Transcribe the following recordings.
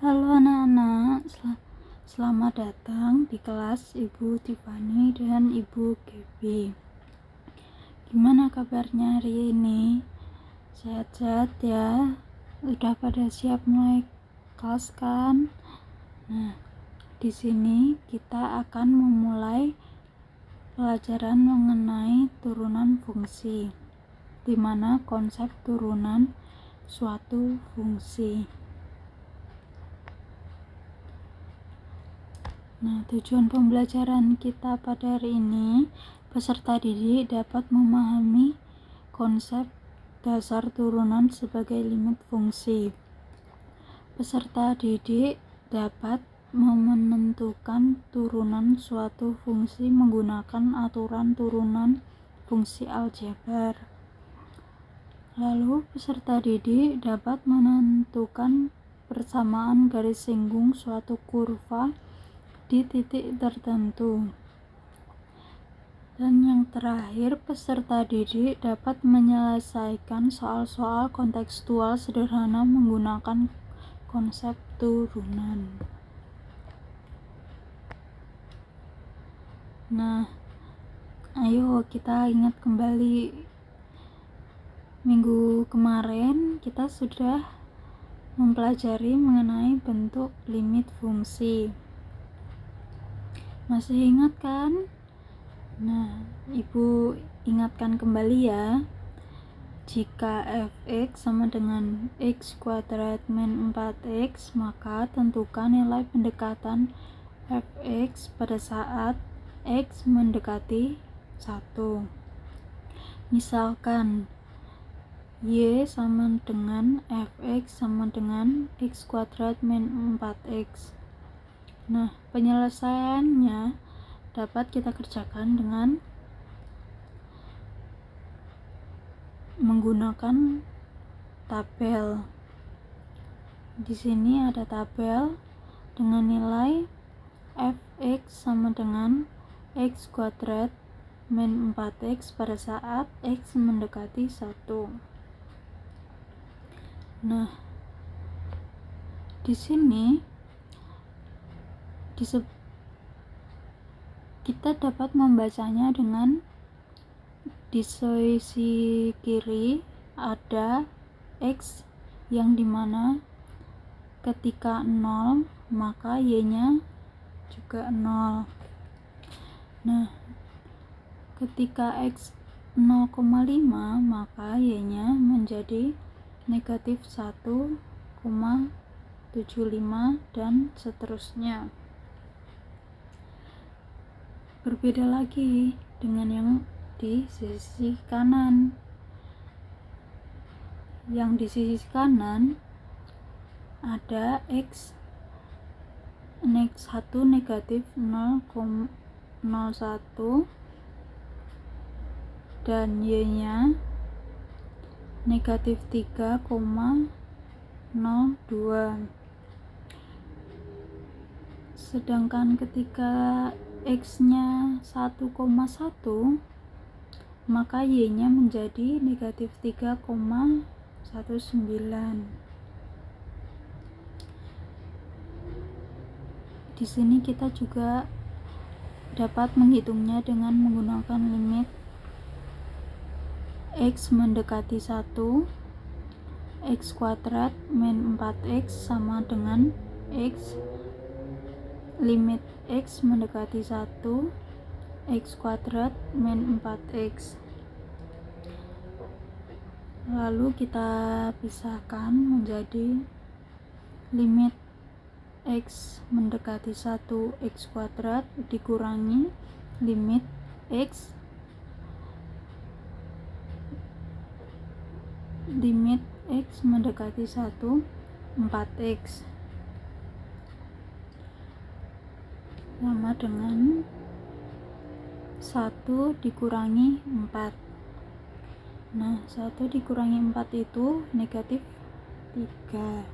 Halo anak-anak, selamat datang di kelas Ibu Tiffany dan Ibu Gaby. Gimana kabarnya hari ini? Sehat-sehat ya? Udah pada siap mulai kelas kan? Nah, di sini kita akan memulai pelajaran mengenai turunan fungsi, di mana konsep turunan suatu fungsi. Nah, tujuan pembelajaran kita pada hari ini, peserta didik dapat memahami konsep dasar turunan sebagai limit fungsi. Peserta didik dapat menentukan turunan suatu fungsi menggunakan aturan turunan fungsi aljabar. Lalu, peserta didik dapat menentukan persamaan garis singgung suatu kurva di titik tertentu. Dan yang terakhir, peserta didik dapat menyelesaikan soal-soal kontekstual sederhana menggunakan konsep turunan. Nah, ayo kita ingat kembali minggu kemarin kita sudah mempelajari mengenai bentuk limit fungsi. Masih ingat kan? Nah, Ibu ingatkan kembali ya. Jika fx sama dengan x kuadrat min 4x, maka tentukan nilai pendekatan fx pada saat x mendekati 1. Misalkan y sama dengan fx sama dengan x kuadrat min 4x. Nah, penyelesaiannya dapat kita kerjakan dengan menggunakan tabel. Di sini ada tabel dengan nilai fx sama dengan x kuadrat min 4x pada saat x mendekati 1. Nah, di sini kita dapat membacanya dengan di sisi kiri ada x yang dimana ketika 0 maka y-nya juga 0. Nah, ketika x 0,5 maka y-nya menjadi negatif 1,75 dan seterusnya. Berbeda lagi dengan yang di sisi kanan. Yang di sisi kanan ada x 1 negatif 0,01 dan y-nya negatif 3,02. Sedangkan ketika x-nya 1,1 maka y-nya menjadi negatif 3,19. Di sini kita juga dapat menghitungnya dengan menggunakan limit x mendekati 1, x kuadrat min 4x sama dengan x limit x mendekati 1, x kuadrat min 4x. Lalu kita pisahkan menjadi limit x mendekati 1 x kuadrat dikurangi limit x mendekati 1 4x sama dengan 1 dikurangi 4. Nah, 1 dikurangi 4 itu negatif 3.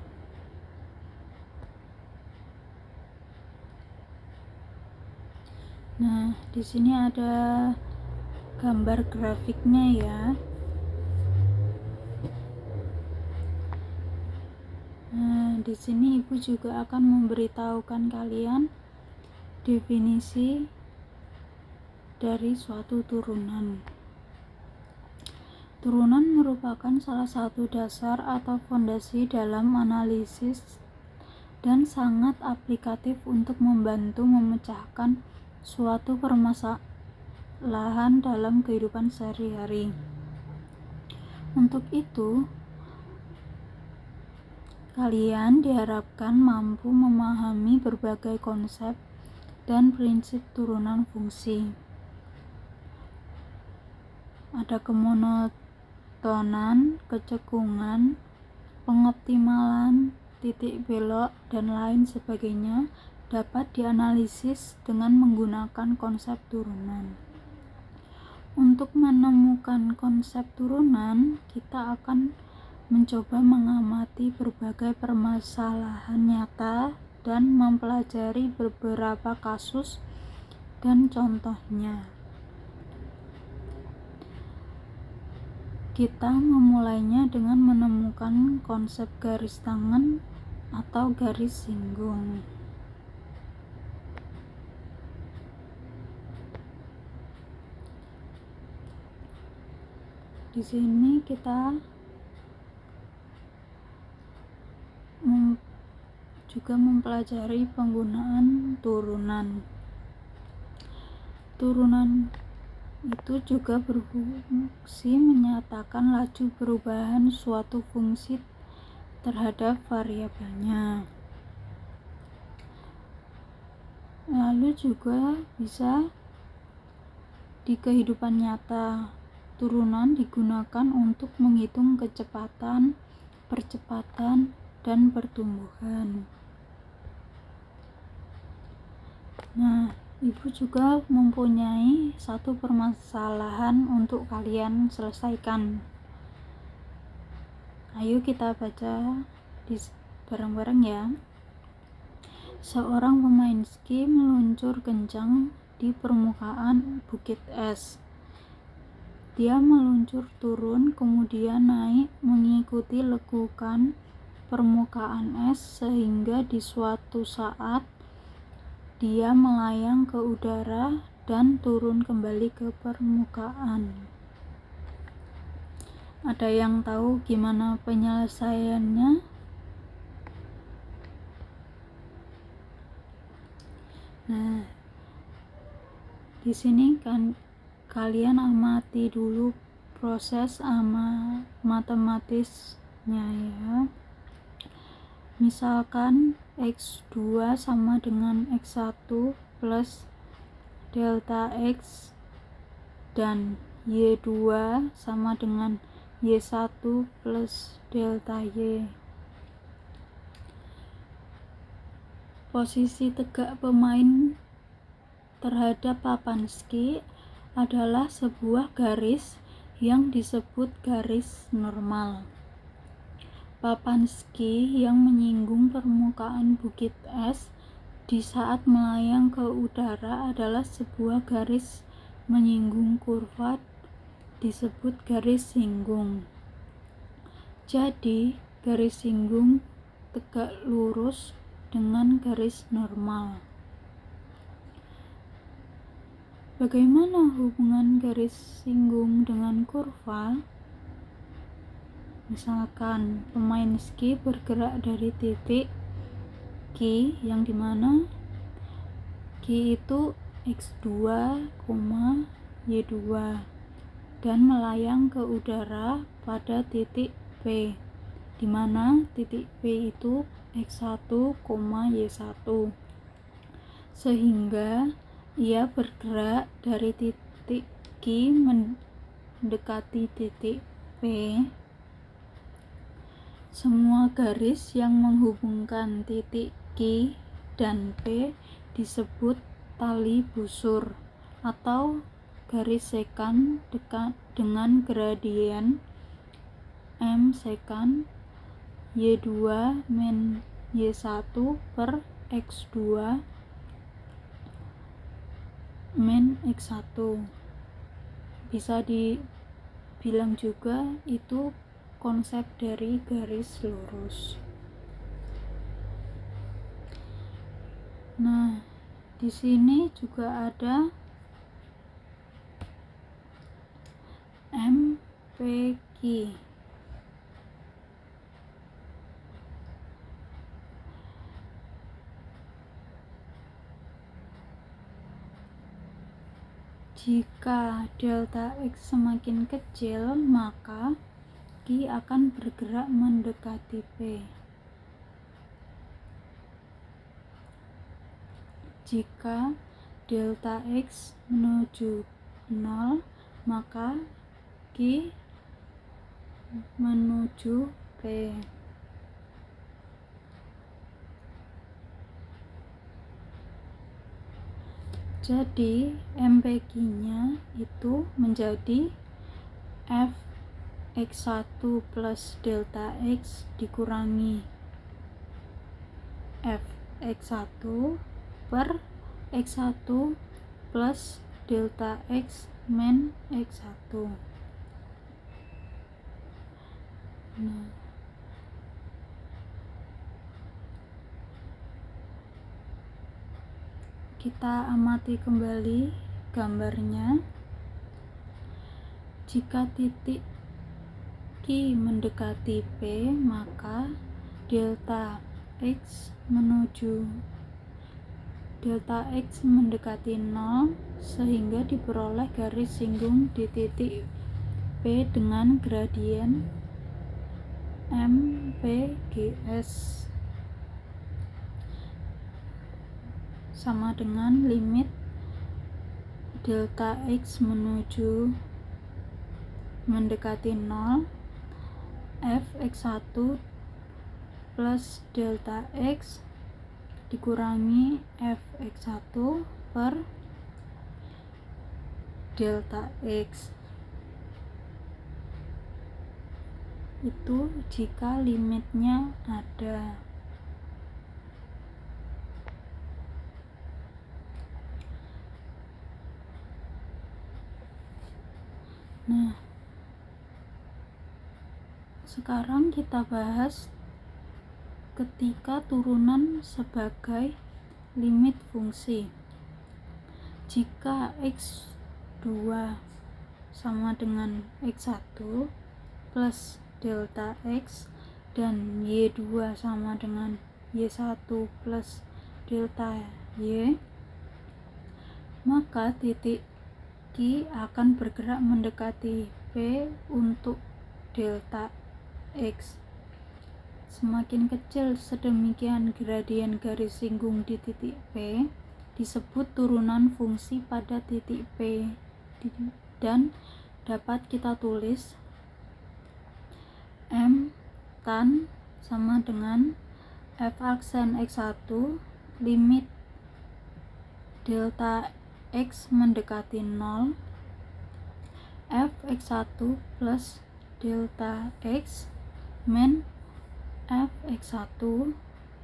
Nah, di sini ada gambar grafiknya ya. di sini ibu juga akan memberitahukan kalian definisi dari suatu turunan. Turunan merupakan salah satu dasar atau fondasi dalam analisis dan sangat aplikatif untuk membantu memecahkan suatu permasalahan dalam kehidupan sehari-hari. Untuk itu, kalian diharapkan mampu memahami berbagai konsep dan prinsip turunan fungsi. Ada kemonotonan, kecekungan, pengoptimalan, titik belok, dan lain sebagainya dapat dianalisis dengan menggunakan konsep turunan. Untuk menemukan konsep turunan, kita akan mencoba mengamati berbagai permasalahan nyata dan mempelajari beberapa kasus dan contohnya. Kita memulainya dengan menemukan konsep garis tangan atau garis singgung. Di sini kita juga mempelajari penggunaan turunan. Turunan itu juga berfungsi menyatakan laju perubahan suatu fungsi terhadap variabelnya. Lalu juga bisa di kehidupan nyata, turunan digunakan untuk menghitung kecepatan, percepatan, dan pertumbuhan. Nah, ibu juga mempunyai satu permasalahan untuk kalian selesaikan. Ayo kita baca bareng-bareng ya. Seorang pemain ski meluncur kencang di permukaan bukit es. Dia meluncur turun, kemudian naik mengikuti lekukan permukaan es sehingga di suatu saat dia melayang ke udara dan turun kembali ke permukaan. Ada yang tahu gimana penyelesaiannya? Nah, di sini kan kalian amati dulu proses matematisnya ya. Misalkan X2 sama dengan X1 plus delta X dan Y2 sama dengan Y1 plus delta Y. Posisi tegak pemain terhadap papan ski adalah sebuah garis yang disebut garis normal. Papan ski yang menyinggung permukaan bukit es di saat melayang ke udara adalah sebuah garis menyinggung kurva disebut garis singgung. Jadi, garis singgung tegak lurus dengan garis normal. Bagaimana hubungan garis singgung dengan kurva? Misalkan pemain ski bergerak dari titik Q yang dimana Q itu X2, Y2 dan melayang ke udara pada titik P, dimana titik P itu X1, Y1, sehingga ia bergerak dari titik Q mendekati titik P. Semua garis yang menghubungkan titik Q dan P disebut tali busur atau garis sekant dengan gradien M sekant Y2 min Y1 per X2 min X1. Bisa dibilang juga itu konsep dari garis lurus. Di sini juga ada MPQ. Jika delta X semakin kecil, maka Q akan bergerak mendekati P. Jika delta X menuju 0, maka Q menuju P. Jadi MPQ-nya itu menjadi Fx1 plus delta X dikurangi Fx1 per X1 plus delta X min X1. Nah, kita amati kembali gambarnya. Jika titik Q mendekati P, maka delta X mendekati 0, sehingga diperoleh garis singgung di titik P dengan gradien MPGS sama dengan limit delta X mendekati 0, Fx1 plus delta X dikurangi Fx1 per delta X. Itu jika limitnya ada. Nah, sekarang kita bahas ketika turunan sebagai limit fungsi. Jika X2 sama dengan X1 plus delta X dan Y2 sama dengan Y1 plus delta Y, maka titik Q akan bergerak mendekati P untuk delta X. Semakin kecil sedemikian gradien garis singgung di titik P, disebut turunan fungsi pada titik P, dan dapat kita tulis M tan sama dengan F aksen X1 limit delta X mendekati 0, Fx1 plus delta X min Fx1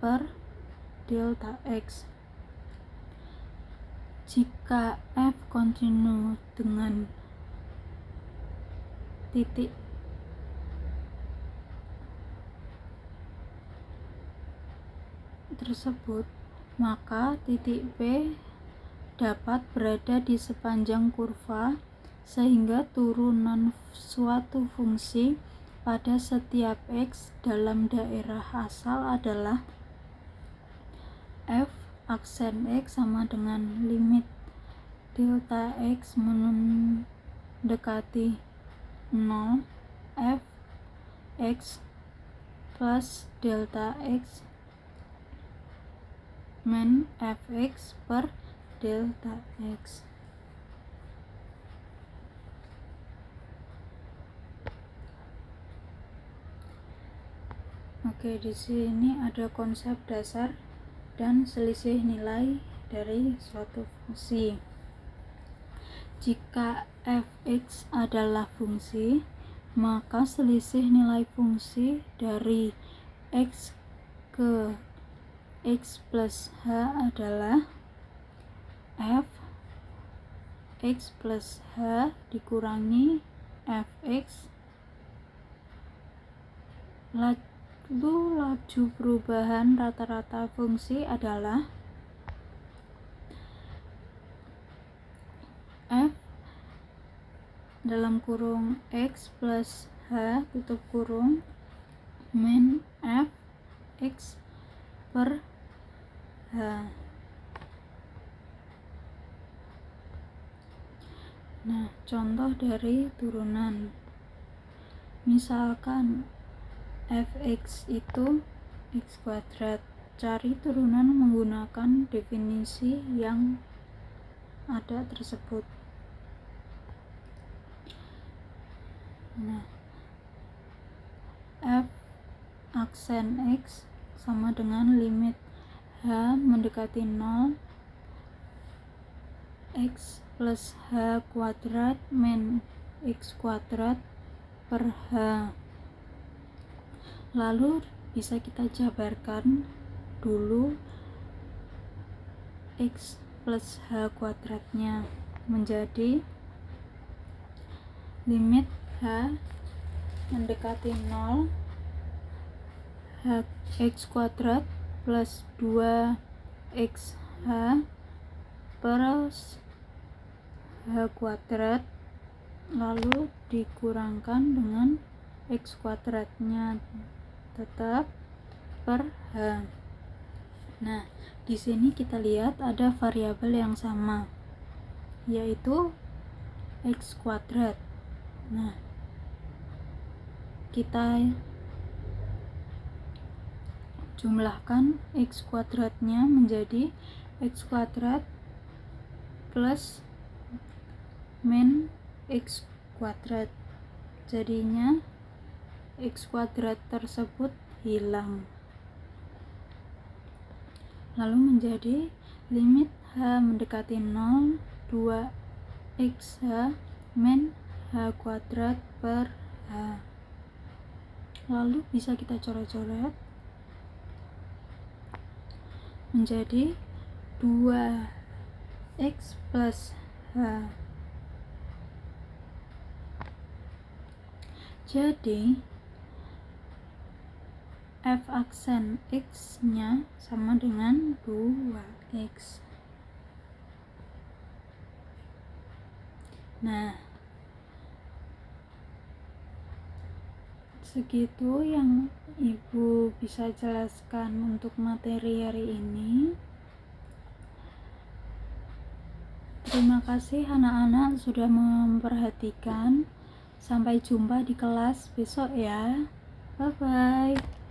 per delta X. Jika F kontinu dengan titik tersebut, maka titik P dapat berada di sepanjang kurva, sehingga turunan suatu fungsi pada setiap X dalam daerah asal adalah F aksen X sama dengan limit delta X mendekati 0, F X plus delta X min Fx per delta X. Oke, di sini ada konsep dasar dan selisih nilai dari suatu fungsi. Jika Fx adalah fungsi, maka selisih nilai fungsi dari X ke X plus H adalah F X plus H dikurangi Fx, lalu laju perubahan rata-rata fungsi adalah dalam kurung X plus H tutup kurung min F X per H. Nah, contoh dari turunan. Misalkan fx itu x kuadrat. Cari turunan menggunakan definisi yang ada tersebut. Nah, f aksen x sama dengan limit h mendekati 0 x plus h kuadrat min x kuadrat per h. Lalu bisa kita jabarkan dulu x plus h kuadratnya menjadi limit h mendekati 0 h x kuadrat plus 2xh per h kuadrat lalu dikurangkan dengan x kuadratnya tetap per h. Nah, di sini kita lihat ada variabel yang sama, yaitu x kuadrat. Nah, kita jumlahkan x kuadratnya menjadi x kuadrat plus min x kuadrat. Jadinya x kuadrat tersebut hilang. Lalu menjadi limit h mendekati 0 2xh min h kuadrat per h. Lalu bisa kita coret-coret menjadi 2x plus h. Jadi f aksen x nya sama dengan 2x. Nah, segitu yang ibu bisa jelaskan untuk materi hari ini. Terima kasih anak-anak sudah memperhatikan. Sampai jumpa di kelas besok ya. Bye bye.